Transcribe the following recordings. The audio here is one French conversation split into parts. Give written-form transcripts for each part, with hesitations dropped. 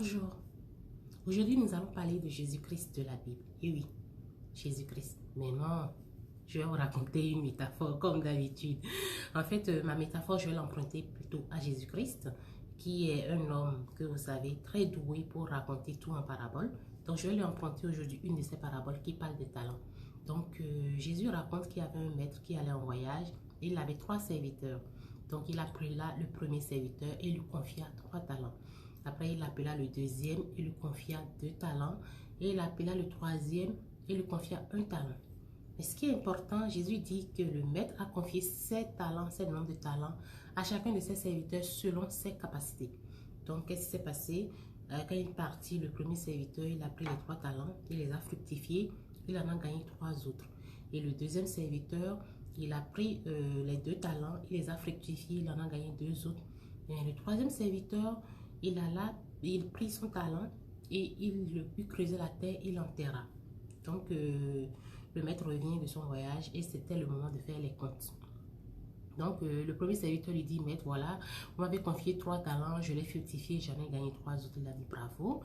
Bonjour, aujourd'hui nous allons parler de Jésus-Christ de la Bible. Et oui, Jésus-Christ. Mais non, je vais vous raconter une métaphore comme d'habitude. En fait, ma métaphore, je vais l'emprunter plutôt à Jésus-Christ, qui est un homme que vous savez, très doué pour raconter tout en parabole. Donc je vais lui emprunter aujourd'hui une de ces paraboles qui parle des talents. Donc Jésus raconte qu'il y avait un maître qui allait en voyage et il avait 3 serviteurs. Donc il appela le premier serviteur et lui confia 3 talents. Après, il appela le deuxième et lui confia 2 talents. Et il appela le troisième et lui confia 1 talent. Mais ce qui est important, Jésus dit que le maître a confié ses talents, ses nombres de talents à chacun de ses serviteurs selon ses capacités. Donc, qu'est-ce qui s'est passé? Quand il est parti, le premier serviteur, il a pris les 3 talents, il les a fructifiés, il en a gagné 3 autres. Et le deuxième serviteur, il a pris les 2 talents, il les a fructifiés, il en a gagné 2 autres. Et le troisième serviteur, il prit son talent et il lui creusait la terre, il l'enterra. Donc, le maître revient de son voyage et c'était le moment de faire les comptes. Donc, le premier serviteur lui dit, maître, voilà, vous m'avez confié 3 talents, je l'ai fructifié, j'en ai gagné 3 autres. Il a dit, bravo.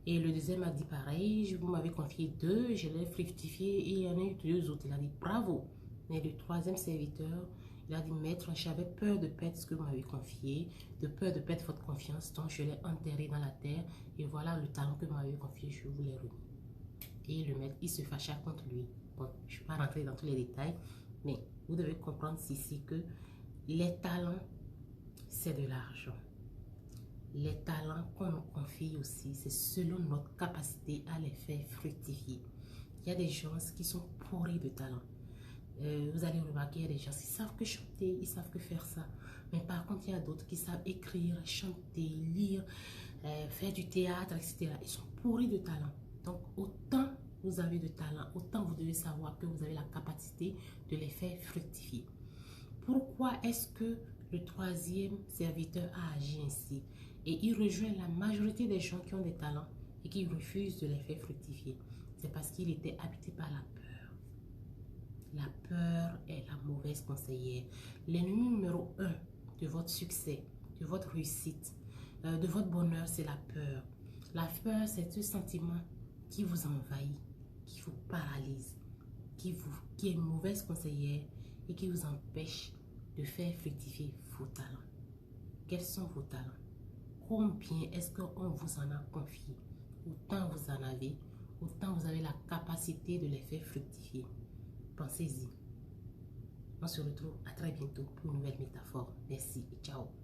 Et le deuxième a dit pareil, vous m'avez confié 2, je l'ai fructifié et il y en a eu 2 autres. Il a dit, bravo. Mais le troisième serviteur, il a dit, maître, j'avais peur de perdre ce que vous m'avez confié, de peur de perdre votre confiance, donc je l'ai enterré dans la terre et voilà le talent que vous m'avez confié, je vous l'ai remis. Et le maître, il se fâcha contre lui. Bon, je ne vais pas rentrer dans tous les détails, mais vous devez comprendre ici que les talents, c'est de l'argent. Les talents qu'on nous confie aussi, c'est selon notre capacité à les faire fructifier. Il y a des gens qui sont pourris de talent. Vous allez remarquer, il y a des gens qui savent que chanter, ils savent que faire ça. Mais par contre, il y a d'autres qui savent écrire, chanter, lire, faire du théâtre, etc. Ils sont pourris de talent. Donc, autant vous avez de talent, autant vous devez savoir que vous avez la capacité de les faire fructifier. Pourquoi est-ce que le troisième serviteur a agi ainsi? Et il rejoint la majorité des gens qui ont des talents et qui refusent de les faire fructifier. C'est parce qu'il était habité par la peur. La peur est la mauvaise conseillère. L'ennemi numéro 1 de votre succès, de votre réussite, de votre bonheur, c'est la peur. La peur, c'est ce sentiment qui vous envahit, qui vous paralyse, qui est une mauvaise conseillère et qui vous empêche de faire fructifier vos talents. Quels sont vos talents? Combien est-ce qu'on vous en a confié? Autant vous en avez, autant vous avez la capacité de les faire fructifier. Pensez-y. On se retrouve à très bientôt pour une nouvelle métaphore. Merci et ciao.